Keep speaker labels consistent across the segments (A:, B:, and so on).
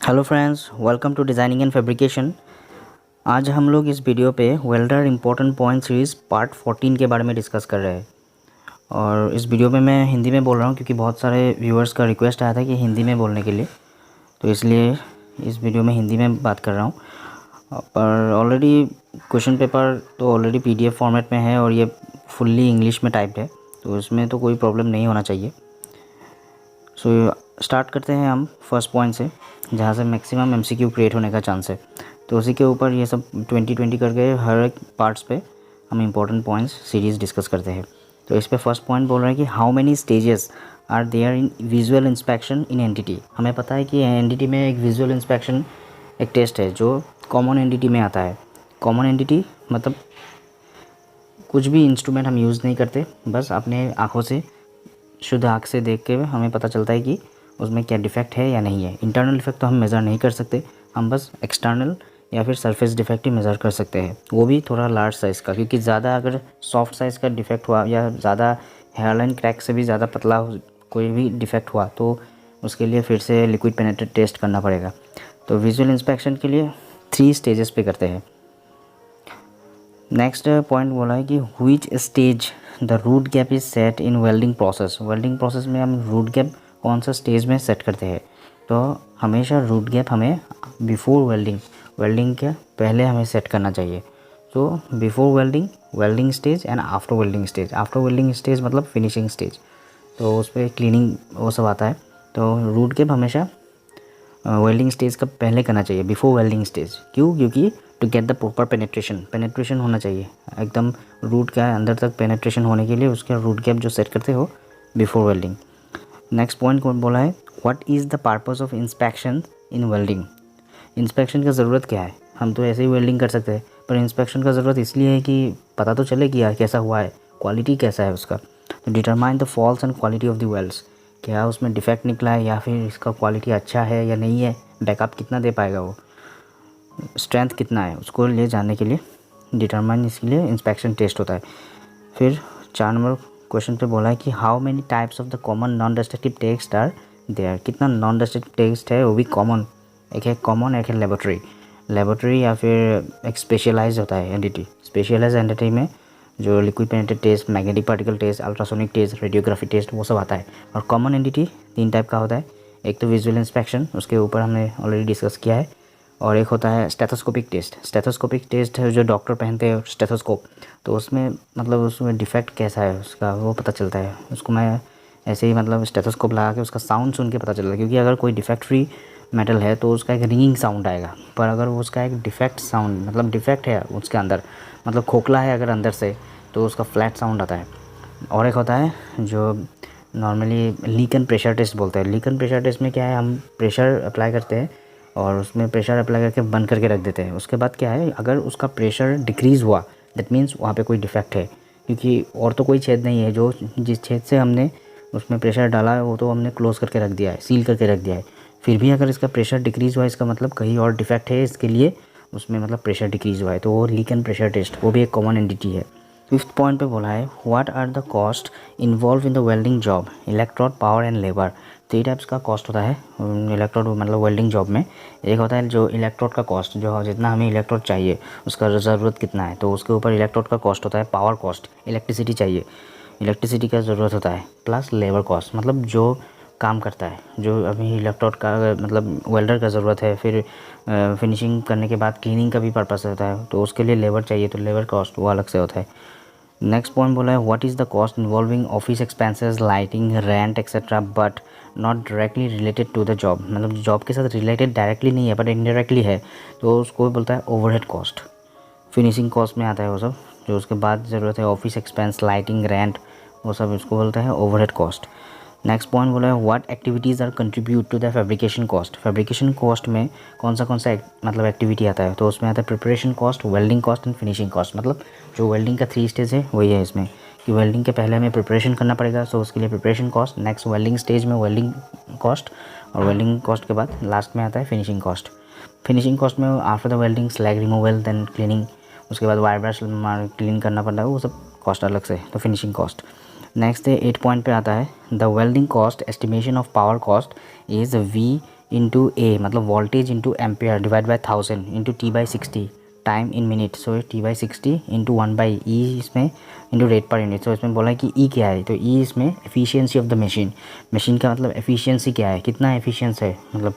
A: Hello friends, welcome to designing and fabrication. आज हम लोग इस वीडियो पे welder important point series part 14 के बारे में डिस्कस कर रहे हैं। और इस वीडियो में मैं हिंदी में बोल रहा हूँ क्योंकि बहुत सारे व्यूअर्स का रिक्वेस्ट आया था कि हिंदी में बोलने के लिए, तो इसलिए इस वीडियो में हिंदी में बात कर रहा हूँ। पर ऑलरेडी क्वेश्चन पेपर तो ऑलरेडी PDF फॉर्मेट में है और ये फुल्ली इंग्लिश में टाइप्ड है, तो इसमें तो कोई प्रॉब्लम नहीं होना चाहिए। सो स्टार्ट करते हैं हम फर्स्ट पॉइंट से, जहाँ से मैक्सिमम MCQ क्रिएट होने का चांस है। तो उसी के ऊपर ये सब 20-20 करके हर एक पार्ट्स पे हम इंपॉर्टेंट पॉइंट्स सीरीज़ डिस्कस करते हैं। तो इस पे फर्स्ट पॉइंट बोल रहे हैं कि how many stages are there in visual inspection in entity. हमें पता है कि एंटिटी में एक विजुअल इंस्पेक्शन एक टेस्ट है जो कॉमन एंटिटी में आता है। कॉमन एंटिटी मतलब कुछ भी इंस्ट्रूमेंट हम यूज़ नहीं करते, बस अपने आँखों से शुद्ध आँख से देख के हमें पता चलता है कि उसमें क्या डिफेक्ट है या नहीं है। इंटरनल डिफेक्ट तो हम मेज़र नहीं कर सकते, हम बस एक्सटर्नल या फिर सरफेस डिफेक्ट ही मेज़र कर सकते हैं, वो भी थोड़ा लार्ज साइज़ का, क्योंकि ज़्यादा अगर सॉफ्ट साइज़ का डिफेक्ट हुआ या ज़्यादा हेयरलाइन क्रैक से भी ज़्यादा पतला कोई भी डिफेक्ट हुआ तो उसके लिए फिर से लिक्विड पेनिट्रेट टेस्ट करना पड़ेगा। तो विजुअल इंस्पेक्शन के लिए 3 स्टेजेस पे करते हैं। नेक्स्ट पॉइंट बोला है कि which stage the root gap is set in welding process. Welding process में हम रूट गैप कौन सा स्टेज में सेट करते हैं। तो हमेशा रूट गैप हमें बिफोर वेल्डिंग के पहले हमें सेट करना चाहिए। तो before welding stage and after welding stage. After welding stage मतलब फिनिशिंग स्टेज, तो उस पर क्लीनिंग वो सब आता है। तो रूट गैप हमेशा वेल्डिंग स्टेज का पहले करना चाहिए, बिफोर वेल्डिंग स्टेज। क्यों? क्योंकि to get the proper penetration होना चाहिए एकदम रूट के अंदर तक पेनेट्रेशन होने के लिए उसका रूट गैप जो सेट करते हो बिफोर वेल्डिंग। नेक्स्ट पॉइंट कौन बोला है, what is the purpose of inspection in welding. Inspection का ज़रूरत क्या है? हम तो ऐसे ही वेल्डिंग कर सकते हैं, पर इंस्पेक्शन का ज़रूरत इसलिए है कि पता तो चले कि यार कैसा हुआ है, क्वालिटी कैसा है उसका। तो determine the faults and quality of the welds, क्या उसमें डिफेक्ट निकला है या फिर इसका क्वालिटी अच्छा है या नहीं है, बैकअप कितना दे पाएगा, वो स्ट्रेंथ कितना है, उसको ले जानने के लिए डिटरमाइन, इसलिए इंस्पेक्शन टेस्ट होता है। फिर 4 नंबर क्वेश्चन पे बोला है कि how many types of the common non destructive test are there. कितना नॉन डिस्ट्रक्टिव टेस्ट है, वो भी कॉमन। एक है कॉमन, एक है लेबोरेटरी या फिर एक स्पेशलाइज होता है एंटिटी। स्पेशलाइज एंटिटी में जो liquid penetrate test, magnetic particle test, ultrasonic test, radiography test, वो सब आता है। और कॉमन एंटिटी 3 टाइप का होता है। एक तो विजुअल इंस्पेक्शन, उसके ऊपर हमने ऑलरेडी डिस्कस किया है। और एक होता है स्टेथोस्कोपिक टेस्ट। स्टेथोस्कोपिक टेस्ट है जो डॉक्टर पहनते हैं स्टेथोस्कोप, तो उसमें मतलब उसमें डिफेक्ट कैसा है उसका वो पता चलता है। उसको मैं ऐसे ही मतलब स्टेथोस्कोप लगा के उसका साउंड सुन के पता चलता है, क्योंकि अगर कोई डिफेक्ट फ्री मेटल है तो उसका एक रिंगिंग साउंड आएगा, पर अगर उसका एक डिफेक्ट साउंड मतलब डिफेक्ट है उसके अंदर, मतलब खोखला है अगर अंदर से, तो उसका फ्लैट साउंड आता है। और एक होता है जो normally leak and pressure test बोलते हैं। लीक एंड प्रेशर टेस्ट में क्या है, हम प्रेशर अप्लाई करते हैं और उसमें प्रेशर अप्लाई करके बंद करके रख देते हैं। उसके बाद क्या है, अगर उसका प्रेशर डिक्रीज़ हुआ दैट मीन्स वहाँ पे कोई डिफेक्ट है, क्योंकि और तो कोई छेद नहीं है। जो जिस छेद से हमने उसमें प्रेशर डाला है वो तो हमने क्लोज़ करके रख दिया है, सील करके रख दिया है। फिर भी अगर इसका प्रेशर डिक्रीज़ हुआ, इसका मतलब कहीं और डिफेक्ट है, इसके लिए उसमें मतलब प्रेशर डिक्रीज़ हुआ है, तो वो लीक एंड प्रेशर टेस्ट, वो भी एक कॉमन एंटिटी है। 5th पॉइंट पे बोला है what are the cost involve in the welding job, electrode, power and labour. 3 types का कॉस्ट होता है इलेक्ट्रोड मतलब वेल्डिंग जॉब में। एक होता है जो इलेक्ट्रोड का कॉस्ट, जो जितना हमें इलेक्ट्रोड चाहिए उसका ज़रूरत कितना है, तो उसके ऊपर इलेक्ट्रोड का कॉस्ट होता है। पावर कॉस्ट, इलेक्ट्रिसिटी चाहिए, इलेक्ट्रिसिटी का ज़रूरत होता है। प्लस लेबर कॉस्ट, मतलब जो काम करता है, जो अभी इलेक्ट्रोड का मतलब वेल्डर का ज़रूरत है, फिर फिनिशिंग करने के बाद क्लीनिंग का भी पर्पस होता है, तो उसके लिए लेबर चाहिए, तो लेबर कॉस्ट वो अलग से होता है। नेक्स्ट पॉइंट बोला है what is the cost involving office expenses, lighting, rent etcetera but not directly related to the job. मतलब जॉब के साथ रिलेटेड डायरेक्टली नहीं है बट इनडायरेक्टली है, तो उसको बोलता है ओवरहेड कॉस्ट। फिनिशिंग कॉस्ट में आता है वो सब, जो उसके बाद ज़रूरत है ऑफिस एक्सपेंस, लाइटिंग, रेंट, वो सब उसको बोलता है ओवरहेड कॉस्ट। नेक्स्ट पॉइंट बोला है what activities are contribute to the fabrication cost. Fabrication cost में कौन सा मतलब एक्टिविटी आता है, तो उसमें आता है preparation cost, welding cost and finishing cost. मतलब जो वेल्डिंग का 3 स्टेज है वही है इसमें, कि वेल्डिंग के पहले हमें प्रिपरेशन करना पड़ेगा, सो उसके लिए preparation cost. Next welding stage में वेल्डिंग कॉस्ट, और वेल्डिंग कॉस्ट के बाद लास्ट में आता है फिनिशिंग कॉस्ट। फिनिशिंग कॉस्ट में after the welding slag removal then cleaning, उसके बाद वायर ब्रश क्लीन करना पड़ता है, वो सब कॉस्ट अलग से, तो फिनिशिंग कॉस्ट। नेक्स्ट 8 पॉइंट पे आता है the welding cost estimation of power cost is V into a मतलब voltage into ampere divide by 1000 into T/60 time in minute. So T/60 into 1/E इसमें into rate per unit. So इसमें बोला है कि ई क्या है, तो ई इसमें efficiency of the machine. Machine का मतलब एफिशिएंसी क्या है, कितना एफिशिएंस है, मतलब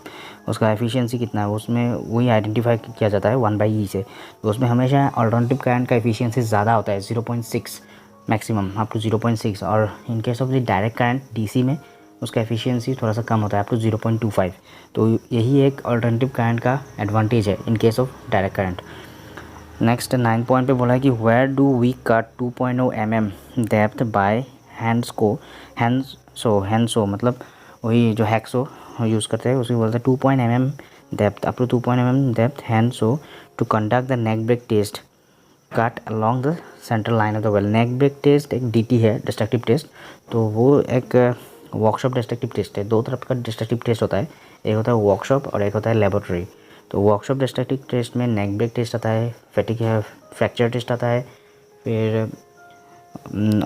A: उसका एफिशिएंसी कितना है, उसमें वही आइडेंटिफाई किया जाता है 1/E से। तो उसमें हमेशा अल्टरनेटिव करंट का एफिशिएंसी ज़्यादा होता है 0.6 मैक्सिमम अप टू 0.6, और इन case of the direct current DC में उसका एफिशिएंसी थोड़ा सा कम होता है अप टू 0.25। तो यही एक अल्टरनेटिव करंट का एडवांटेज है in case of direct current. Next 9 point पे बोला है कि where do we cut 2.0 mm depth by handsaw मतलब वही जो हैक्सो यूज़ करते हैं उसी बोलते हैं 2 mm depth up to 2 mm depth handsaw to conduct the neck break test cut along the central line of the weld. Neck break test एक DT है, डिस्ट्रक्टिव टेस्ट, तो वो एक वर्कशॉप डिस्ट्रक्टिव टेस्ट है। दो तरफ का डिस्ट्रक्टिव टेस्ट होता है, एक होता है वर्कशॉप और एक होता है लेबोरेटरी। तो वर्कशॉप डिस्ट्रक्टिव टेस्ट में नेक ब्रेक टेस्ट आता है, फैटिक फ्रैक्चर टेस्ट आता है, फिर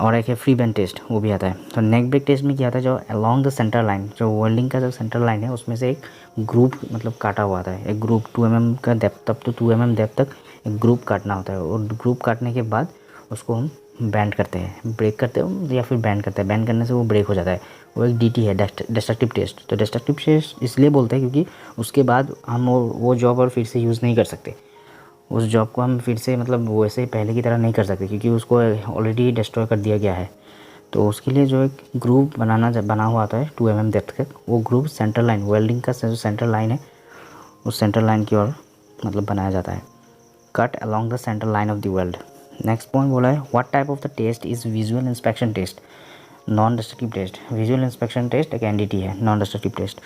A: और एक है फ्री बेंड टेस्ट वो भी आता है। तो नेक ब्रेक टेस्ट में क्या आता है, जो अलॉन्ग द सेंटर लाइन, जो वेल्डिंग का जो सेंटर लाइन है उसमें से एक ग्रुप मतलब काटा हुआ आता है, एक ग्रुप 2 mm का डेप्थ तक तो 2 mm डेप्थ तक एक ग्रुप काटना होता है, और ग्रुप काटने के बाद उसको हम बैंड करते हैं, ब्रेक करते हैं या फिर बैंड करते हैं। बैंड करने से वो ब्रेक हो जाता है, वो एक DT है, डिस्ट्रक्टिव टेस्ट। तो डिस्ट्रक्टिव टेस्ट इसलिए बोलते हैं क्योंकि उसके बाद हम वो जॉब और फिर से यूज़ नहीं कर सकते, उस जॉब को हम फिर से मतलब वैसे पहले की तरह नहीं कर सकते क्योंकि उसको ऑलरेडी डिस्ट्रॉय कर दिया गया है। तो उसके लिए जो एक ग्रुप बना हुआ आता है 2 mm डेप्थ का, वो ग्रुप सेंटर लाइन वेल्डिंग का जो सेंटर लाइन है उस सेंटर लाइन की ओर मतलब बनाया जाता है, cut along the centre line of the weld. Next point बोला है what type of the test is visual inspection test non destructive test. Visual inspection test एक NDT है, नॉन डिस्ट्रक्टिव टेस्ट।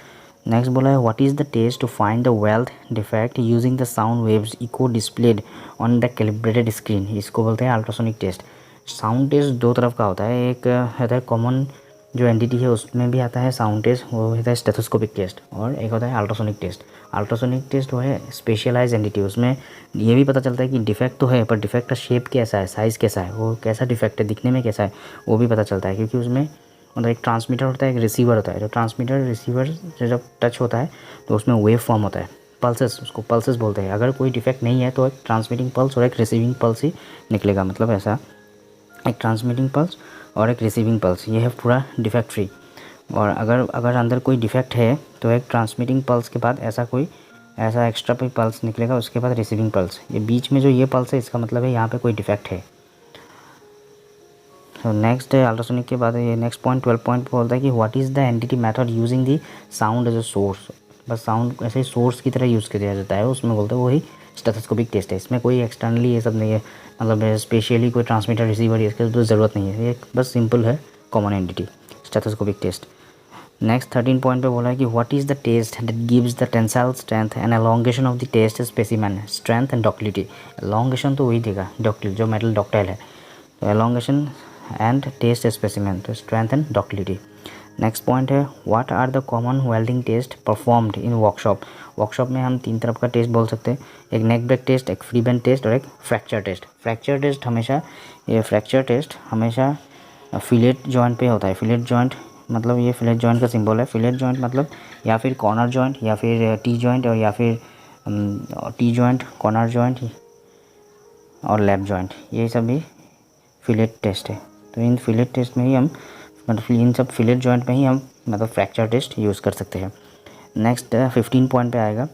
A: नेक्स्ट बोला है what is the test to find the weld defect using the sound waves echo displayed on the calibrated screen. इसको बोलते हैं ultrasonic test. Sound test दो तरफ का होता है, एक होता है कॉमन जो NDT है उसमें भी आता है साउंड टेस्ट, वो होता है स्टेथोस्कोपिक टेस्ट, और एक होता है अल्ट्रासोनिक टेस्ट। अल्ट्रासोनिक टेस्ट वो है स्पेशलाइज NDT, उसमें ये भी पता चलता है कि डिफेक्ट तो है पर डिफेक्ट का शेप कैसा है, साइज़ कैसा है, वो कैसा डिफेक्ट है, दिखने में कैसा है, वो भी पता चलता है क्योंकि उसमें मतलब एक ट्रांसमीटर होता है, एक रिसीवर होता है। जो ट्रांसमीटर रिसीवर से जब टच होता है तो उसमें वेव फॉर्म होता है, पल्सेस, उसको पल्सेस बोलते हैं। अगर कोई डिफेक्ट नहीं है तो एक ट्रांसमिटिंग पल्स और एक रिसीविंग पल्स ही निकलेगा, मतलब ऐसा एक ट्रांसमिटिंग पल्स और एक रिसीविंग पल्स, ये है पूरा डिफेक्ट फ्री। और अगर अंदर कोई डिफेक्ट है तो एक ट्रांसमिटिंग पल्स के बाद ऐसा एक्स्ट्रा कोई पल्स निकलेगा, उसके बाद रिसीविंग पल्स। ये बीच में जो ये पल्स है इसका मतलब है यहाँ पे कोई डिफेक्ट है। तो नेक्स्ट है अल्ट्रासोनिक के बाद ये नेक्स्ट पॉइंट 12 पॉइंट बोलता है कि what is the NDT method using the sound as a source. बस साउंड ऐसे ही सोर्स की तरह यूज़ किया जाता है, उसमें बोलते हैं वही स्टेथोस्कोपिक टेस्ट है। इसमें कोई एक्सटर्नली ये सब नहीं है, मतलब स्पेशली कोई ट्रांसमीटर रिसीवर इसकी तो ज़रूरत नहीं है, ये बस सिंपल है common NDT stethoscopic test. Next 13 point पे बोला है कि what is the test that gives the tensile strength and elongation of the test specimen. Strength and ductility, elongation तो वही देगा डक्टिल जो मेटल डक्टाइल है, तो एलोंगेशन एंड टेस्ट स्पेसिमेन, तो strength and ductility. Next point है what are the common welding test performed in workshop. Workshop में हम 3 तरफ का टेस्ट बोल सकते हैं, एक नेक ब्रेक टेस्ट, एक फ्री बेंड टेस्ट और एक फ्रैक्चर टेस्ट। फ्रैक्चर टेस्ट हमेशा फिलेट जॉइंट पे होता है। फिलेट जॉइंट मतलब ये फिलेट जॉइंट का सिंबल है। फिलेट जॉइंट मतलब या फिर कॉर्नर जॉइंट या फिर टी जॉइंट और या फिर टी जॉइंट, कॉर्नर जॉइंट और लैप जॉइंट, ये सभी फिलेट टेस्ट है। तो इन फिलेट टेस्ट में ही हम मतलब इन सब फिलेट जॉइंट में ही हम मतलब फ्रैक्चर टेस्ट यूज़ कर सकते हैं। नेक्स्ट 15 पॉइंट पे आएगा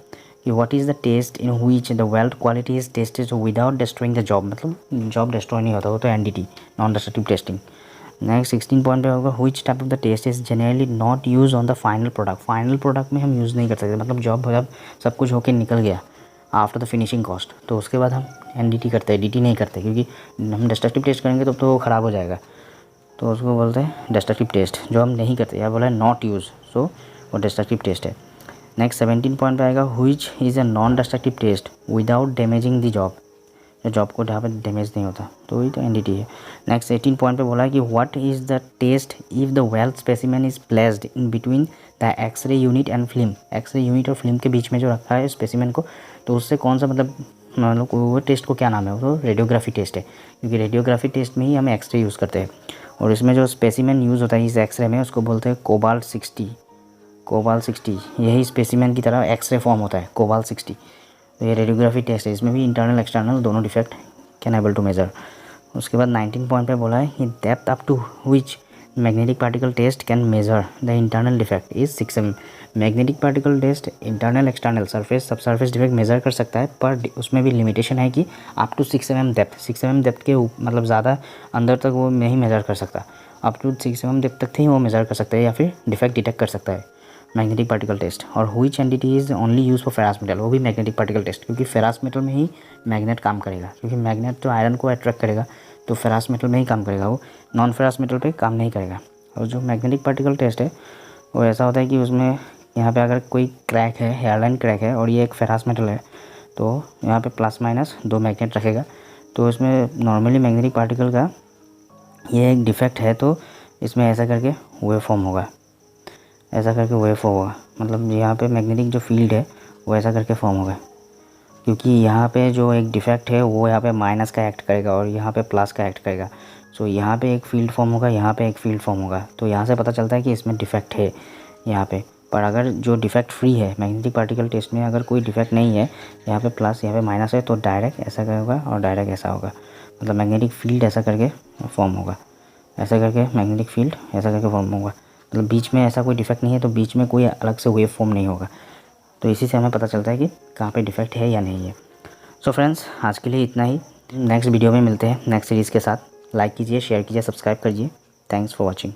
A: कि what is the test in which the weld quality is tested without destroying the job, मतलब जॉब डिस्ट्रॉय नहीं होता, वो तो NDT non destructive testing. Next 16 point पे होगा which type of the test is generally not use on the final product. Final product में हम use नहीं कर सकते, मतलब जॉब जब सब कुछ होके निकल गया आफ्टर द फिनिशिंग कॉस्ट, तो उसके बाद हम NDT करते हैं, DT नहीं करते क्योंकि हम डिस्ट्रक्टिव टेस्ट करेंगे तो ख़राब हो जाएगा, तो उसको बोलते हैं डिस्ट्रक्टिव टेस्ट, जो हम नहीं करते, या बोला है नॉट यूज़, सो वो डिस्ट्रक्टिव टेस्ट है। नेक्स्ट 17 पॉइंट पे आएगा which is a non destructive test without damaging the job, जो जॉब को जहाँ पर डैमेज नहीं होता, तो वही तो NDT है। नेक्स्ट 18 पॉइंट पे बोला है कि what is the test if the weld specimen is placed in between the x ray unit and film. X ray unit और फिल्म के बीच में जो रखा है स्पेसिमेन को, तो उससे कौन सा मतलब वो टेस्ट को क्या नाम है, वो तो रेडियोग्राफी टेस्ट है, क्योंकि रेडियोग्राफी टेस्ट में ही हम एक्सरे यूज़ करते हैं। और इसमें जो स्पेसिमेन यूज़ होता है इस एक्सरे में उसको बोलते हैं कोबाल्ट 60, यही स्पेसिमेन की तरह एक्सरे फॉर्म होता है कोबाल्ट 60। तो ये रेडियोग्राफी टेस्ट है, इसमें भी इंटरनल एक्सटर्नल दोनों defect can able to measure. उसके बाद 19 पॉइंट पे बोला है कि depth up to which magnetic particle test can measure the internal defect is 6 mm। Magnetic particle test internal external surface subsurface defect measure कर सकता है, पर उसमें भी लिमिटेशन है कि up to 6 mm depth, 6 mm depth के मतलब ज़्यादा अंदर तक वो नहीं मेजर कर सकता। अप टू 6 mm डेप्थ तक ही वो मेजर कर सकता है या फिर डिफेक्ट डिटेक्ट कर सकता है मैग्नेटिक पार्टिकल टेस्ट। और which entity is only use for ferrous metal, वो भी मैग्नेटिक पार्टिकल टेस्ट, क्योंकि फेरस मेटल में ही मैग्नेट काम करेगा, क्योंकि मैग्नेट तो आयरन को अट्रैक्ट करेगा, तो फेरस मेटल में ही काम करेगा, वो नॉन फेरस मेटल पे काम नहीं करेगा। और जो मैग्नेटिक पार्टिकल टेस्ट है वो ऐसा होता है कि उसमें यहाँ पे अगर कोई क्रैक है, हेयरलाइन क्रैक है और ये एक फेरस मेटल है, तो यहाँ पे प्लस माइनस 2 मैग्नेट रखेगा। तो इसमें नॉर्मली मैग्नेटिक पार्टिकल का ये एक डिफेक्ट है, तो इसमें ऐसा करके वेव फॉर्म होगा, ऐसा करके वेव फॉर्म होगा, मतलब यहाँ पे मैग्नेटिक जो फील्ड है वो ऐसा करके फॉर्म होगा, क्योंकि यहाँ पे जो एक डिफेक्ट है वो यहाँ पे माइनस का एक्ट करेगा और यहाँ पे प्लस का एक्ट करेगा। सो यहाँ पे एक फील्ड फॉर्म होगा, यहाँ पे एक फील्ड फॉर्म होगा, तो यहाँ से पता चलता है कि इसमें डिफेक्ट है यहाँ पे। पर अगर जो डिफेक्ट फ्री है मैग्नेटिक पार्टिकल टेस्ट में, अगर कोई डिफेक्ट नहीं है, यहाँ पे प्लस यहाँ पे माइनस है, तो डायरेक्ट ऐसा होगा और डायरेक्ट ऐसा होगा, मतलब मैग्नेटिक फील्ड ऐसा करके फॉर्म होगा, ऐसा करके मैग्नेटिक फील्ड ऐसा करके फॉर्म होगा, मतलब बीच में ऐसा कोई डिफेक्ट नहीं है, तो बीच में कोई अलग से वेव फॉर्म नहीं होगा। तो इसी से हमें पता चलता है कि कहाँ पे डिफेक्ट है या नहीं है। सो फ्रेंड्स, आज के लिए इतना ही। नेक्स्ट वीडियो में मिलते हैं नेक्स्ट सीरीज़ के साथ। लाइक कीजिए, शेयर कीजिए, सब्सक्राइब कीजिए। Thanks for watching.